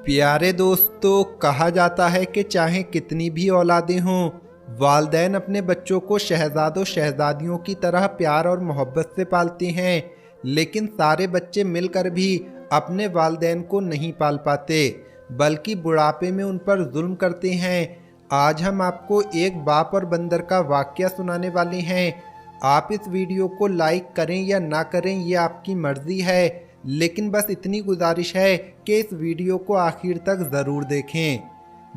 प्यारे दोस्तों, कहा जाता है कि चाहे कितनी भी औलादें हों, वालिदैन अपने बच्चों को शहजादों शहजादियों की तरह प्यार और मोहब्बत से पालते हैं। लेकिन सारे बच्चे मिलकर भी अपने वालिदैन को नहीं पाल पाते, बल्कि बुढ़ापे में उन पर जुल्म करते हैं। आज हम आपको एक बाप और बंदर का वाकया सुनाने वाले हैं। आप इस वीडियो को लाइक करें या ना करें, ये आपकी मर्जी है, लेकिन बस इतनी गुजारिश है कि इस वीडियो को आखिर तक ज़रूर देखें।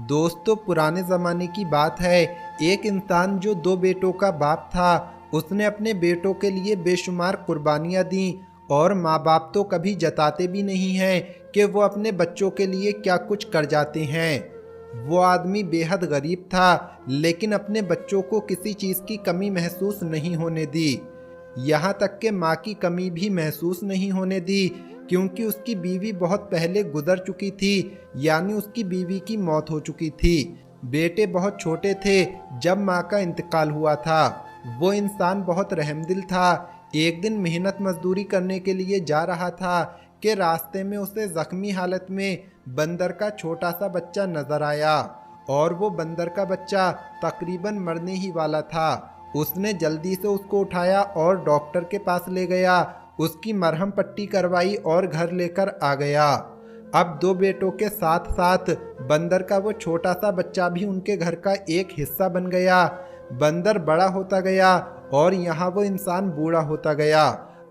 दोस्तों, पुराने ज़माने की बात है। एक इंसान जो 2 बेटों का बाप था, उसने अपने बेटों के लिए बेशुमार कुर्बानियाँ दी, और माँ बाप तो कभी जताते भी नहीं हैं कि वो अपने बच्चों के लिए क्या कुछ कर जाते हैं। वो आदमी बेहद गरीब था, लेकिन अपने बच्चों को किसी चीज़ की कमी महसूस नहीं होने दी। यहाँ तक कि माँ की कमी भी महसूस नहीं होने दी, क्योंकि उसकी बीवी बहुत पहले गुजर चुकी थी, यानी उसकी बीवी की मौत हो चुकी थी। बेटे बहुत छोटे थे जब माँ का इंतकाल हुआ था। वो इंसान बहुत रहमदिल था। एक दिन मेहनत मजदूरी करने के लिए जा रहा था कि रास्ते में उसे जख्मी हालत में बंदर का छोटा सा बच्चा नजर आया, और वो बंदर का बच्चा तकरीबन मरने ही वाला था। उसने जल्दी से उसको उठाया और डॉक्टर के पास ले गया, उसकी मरहम पट्टी करवाई और घर लेकर आ गया। अब 2 बेटों के साथ साथ बंदर का वो छोटा सा बच्चा भी उनके घर का एक हिस्सा बन गया। बंदर बड़ा होता गया और यहाँ वो इंसान बूढ़ा होता गया।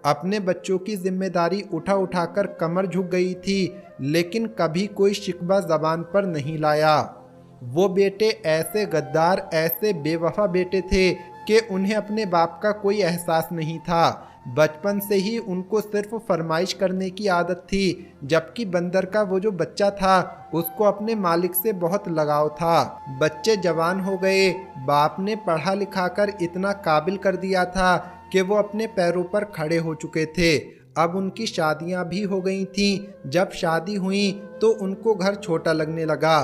अपने बच्चों की जिम्मेदारी उठा उठाकर कमर झुक गई थी, लेकिन कभी कोई शिकवा जबान पर नहीं लाया। वो बेटे ऐसे गद्दार, ऐसे बेवफा बेटे थे कि उन्हें अपने बाप का कोई एहसास नहीं था। बचपन से ही उनको सिर्फ फरमाइश करने की आदत थी, जबकि बंदर का वो जो बच्चा था, उसको अपने मालिक से बहुत लगाव था। बच्चे जवान हो गए, बाप ने पढ़ा लिखा कर इतना काबिल कर दिया था कि वो अपने पैरों पर खड़े हो चुके थे। अब उनकी शादियां भी हो गई थीं। जब शादी हुई तो उनको घर छोटा लगने लगा।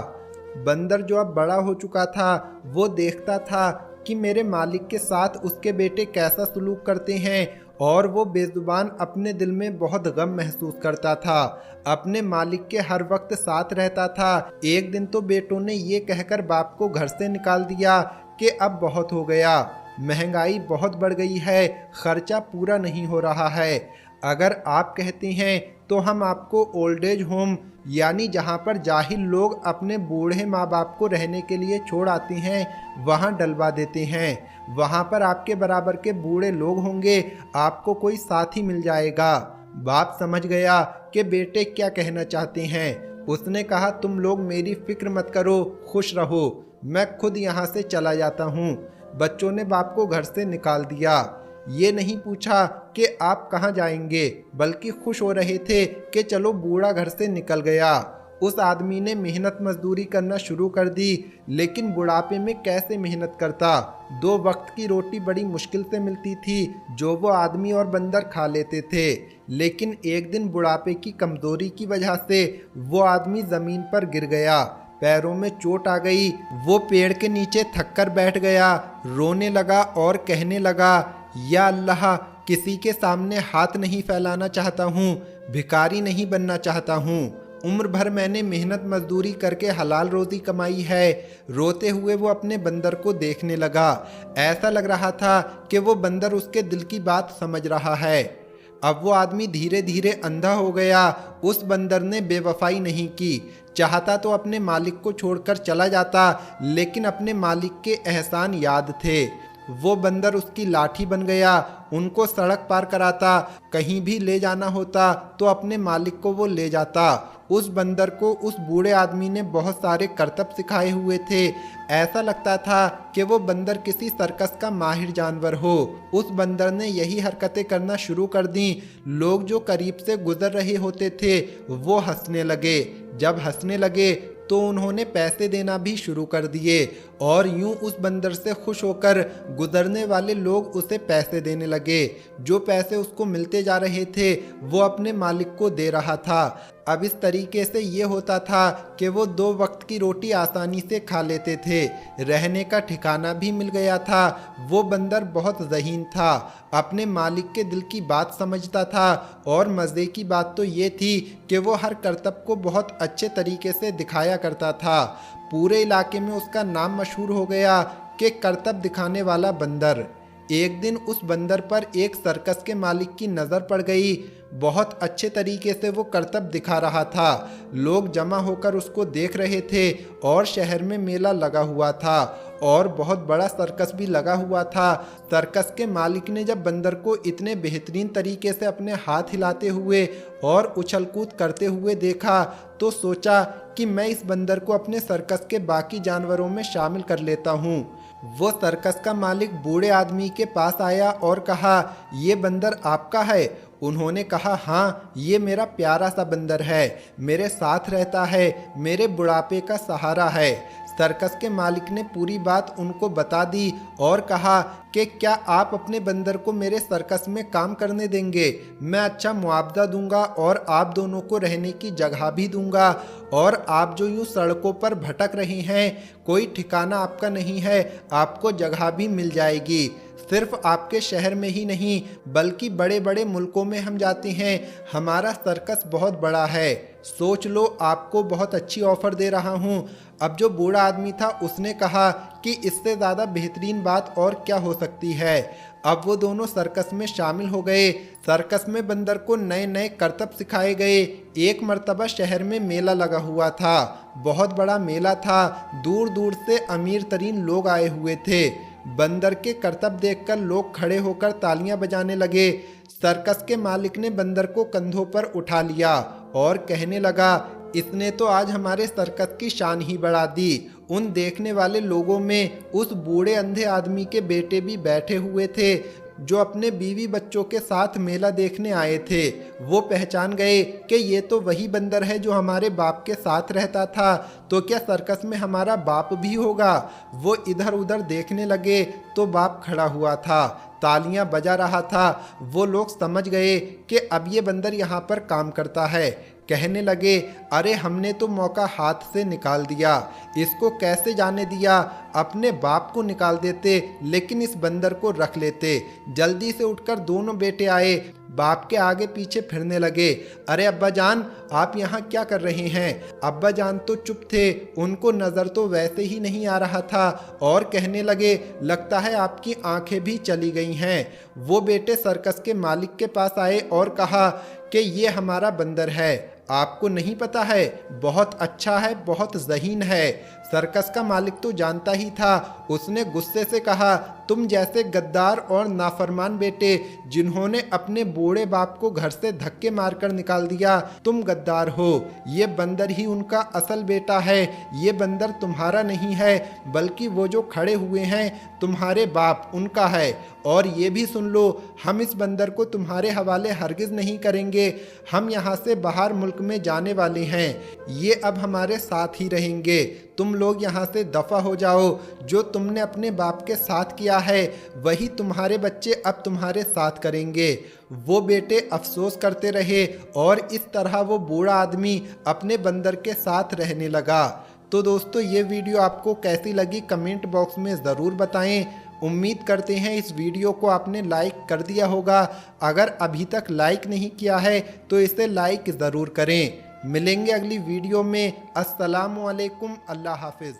बंदर जो अब बड़ा हो चुका था, वो देखता था कि मेरे मालिक के साथ उसके बेटे कैसा सलूक करते हैं, और वो बेजुबान अपने दिल में बहुत गम महसूस करता था। अपने मालिक के हर वक्त साथ रहता था। एक दिन तो बेटों ने ये कहकर बाप को घर से निकाल दिया कि अब बहुत हो गया, महंगाई बहुत बढ़ गई है, खर्चा पूरा नहीं हो रहा है। अगर आप कहते हैं तो हम आपको ओल्ड एज होम, यानी जहां पर जाहिल लोग अपने बूढ़े माँ बाप को रहने के लिए छोड़ आते हैं, वहां डलवा देते हैं। वहां पर आपके बराबर के बूढ़े लोग होंगे, आपको कोई साथी मिल जाएगा। बाप समझ गया कि बेटे क्या कहना चाहते हैं। उसने कहा, तुम लोग मेरी फिक्र मत करो, खुश रहो, मैं खुद यहाँ से चला जाता हूँ। बच्चों ने बाप को घर से निकाल दिया। ये नहीं पूछा कि आप कहाँ जाएंगे, बल्कि खुश हो रहे थे कि चलो बूढ़ा घर से निकल गया। उस आदमी ने मेहनत मजदूरी करना शुरू कर दी, लेकिन बुढ़ापे में कैसे मेहनत करता। 2 वक्त की रोटी बड़ी मुश्किल से मिलती थी, जो वो आदमी और बंदर खा लेते थे। लेकिन एक दिन बुढ़ापे की कमजोरी की वजह से वो आदमी जमीन पर गिर गया, पैरों में चोट आ गई। वो पेड़ के नीचे थककर बैठ गया, रोने लगा और कहने लगा, या अल्लाह, किसी के सामने हाथ नहीं फैलाना चाहता हूँ, भिखारी नहीं बनना चाहता हूँ। उम्र भर मैंने मेहनत मजदूरी करके हलाल रोजी कमाई है। रोते हुए वो अपने बंदर को देखने लगा। ऐसा लग रहा था कि वो बंदर उसके दिल की बात समझ रहा है। अब वो आदमी धीरे धीरे अंधा हो गया। उस बंदर ने बेवफाई नहीं की। चाहता तो अपने मालिक को छोड़कर चला जाता, लेकिन अपने मालिक के एहसान याद थे। वो बंदर उसकी लाठी बन गया, उनको सड़क पार कराता, कहीं भी ले जाना होता तो अपने मालिक को वो ले जाता। उस बंदर को उस बूढ़े आदमी ने बहुत सारे करतब सिखाए हुए थे। ऐसा लगता था कि वो बंदर किसी सर्कस का माहिर जानवर हो। उस बंदर ने यही हरकतें करना शुरू कर दी। लोग जो करीब से गुजर रहे होते थे, वो हंसने लगे। जब हंसने लगे तो उन्होंने पैसे देना भी शुरू कर दिए, और यूं उस बंदर से खुश होकर गुजरने वाले लोग उसे पैसे देने लगे। जो पैसे उसको मिलते जा रहे थे वो अपने मालिक को दे रहा था। अब इस तरीके से ये होता था कि वो 2 वक्त की रोटी आसानी से खा लेते थे, रहने का ठिकाना भी मिल गया था। वो बंदर बहुत ज़हीन था, अपने मालिक के दिल की बात समझता था और मज़े की बात तो ये थी कि वो हर करतब को बहुत अच्छे तरीके से दिखाया करता था। पूरे इलाके में उसका नाम मशहूर हो गया कि करतब दिखाने वाला बंदर। एक दिन उस बंदर पर एक सर्कस के मालिक की नज़र पड़ गई। बहुत अच्छे तरीके से वो करतब दिखा रहा था। लोग जमा होकर उसको देख रहे थे और शहर में मेला लगा हुआ था और बहुत बड़ा सर्कस भी लगा हुआ था। सर्कस के मालिक ने जब बंदर को इतने बेहतरीन तरीके से अपने हाथ हिलाते हुए और उछल कूद करते हुए देखा तो सोचा कि मैं इस बंदर को अपने सर्कस के बाकी जानवरों में शामिल कर लेता हूँ। वो सर्कस का मालिक बूढ़े आदमी के पास आया और कहा, ये बंदर आपका है? उन्होंने कहा, हाँ, ये मेरा प्यारा सा बंदर है, मेरे साथ रहता है, मेरे बुढ़ापे का सहारा है। सर्कस के मालिक ने पूरी बात उनको बता दी और कहा कि क्या आप अपने बंदर को मेरे सर्कस में काम करने देंगे? मैं अच्छा मुआवजा दूंगा और आप दोनों को रहने की जगह भी दूंगा। और आप जो यूं सड़कों पर भटक रहे हैं, कोई ठिकाना आपका नहीं है, आपको जगह भी मिल जाएगी। सिर्फ आपके शहर में ही नहीं बल्कि बड़े बड़े मुल्कों में हम जाते हैं। हमारा सर्कस बहुत बड़ा है, सोच लो, आपको बहुत अच्छी ऑफ़र दे रहा हूँ। अब जो बूढ़ा आदमी था उसने कहा कि इससे ज़्यादा बेहतरीन बात और क्या हो सकती है। अब वो दोनों सर्कस में शामिल हो गए। सर्कस में बंदर को नए नए करतब सिखाए गए। एक मर्तबा शहर में मेला लगा हुआ था, बहुत बड़ा मेला था, दूर दूर से अमीर तरीन लोग आए हुए थे। बंदर के करतब देखकर लोग खड़े होकर तालियां बजाने लगे। सर्कस के मालिक ने बंदर को कंधों पर उठा लिया और कहने लगा, इसने तो आज हमारे सर्कस की शान ही बढ़ा दी। उन देखने वाले लोगों में उस बूढ़े अंधे आदमी के बेटे भी बैठे हुए थे जो अपने बीवी बच्चों के साथ मेला देखने आए थे। वो पहचान गए कि ये तो वही बंदर है जो हमारे बाप के साथ रहता था, तो क्या सर्कस में हमारा बाप भी होगा? वो इधर उधर देखने लगे तो बाप खड़ा हुआ था, तालियां बजा रहा था। वो लोग समझ गए कि अब ये बंदर यहाँ पर काम करता है। कहने लगे, अरे हमने तो मौका हाथ से निकाल दिया, इसको कैसे जाने दिया? अपने बाप को निकाल देते लेकिन इस बंदर को रख लेते। जल्दी से उठकर दोनों बेटे आए, बाप के आगे पीछे फिरने लगे। अरे अब्बा जान, आप यहाँ क्या कर रहे हैं? अब्बा जान तो चुप थे, उनको नज़र तो वैसे ही नहीं आ रहा था और कहने लगे, लगता है आपकी आंखें भी चली गई हैं। वो बेटे सर्कस के मालिक के पास आए और कहा कि ये हमारा बंदर है, आपको नहीं पता है, बहुत अच्छा है, बहुत ज़हीन है। सर्कस का मालिक तो जानता ही था। उसने गुस्से से कहा, तुम जैसे गद्दार और नाफरमान बेटे जिन्होंने अपने बूढ़े बाप को घर से धक्के मारकर निकाल दिया, तुम गद्दार हो। ये बंदर ही उनका असल बेटा है। ये बंदर तुम्हारा नहीं है बल्कि वो जो खड़े हुए हैं तुम्हारे बाप, उनका है। और ये भी सुन लो, हम इस बंदर को तुम्हारे हवाले हरगिज़ नहीं करेंगे। हम यहाँ से बाहर मुल्क में जाने वाले हैं, ये अब हमारे साथ ही रहेंगे। तुम लोग यहाँ से दफ़ा हो जाओ। जो तुमने अपने बाप के साथ किया है वही तुम्हारे बच्चे अब तुम्हारे साथ करेंगे। वो बेटे अफसोस करते रहे और इस तरह वो बूढ़ा आदमी अपने बंदर के साथ रहने लगा। तो दोस्तों, ये वीडियो आपको कैसी लगी कमेंट बॉक्स में ज़रूर बताएं। उम्मीद करते हैं इस वीडियो को आपने लाइक कर दिया होगा। अगर अभी तक लाइक नहीं किया है तो इसे लाइक ज़रूर करें। मिलेंगे अगली वीडियो में। अस्सलामु अलैकुम, अल्लाह हाफिज़।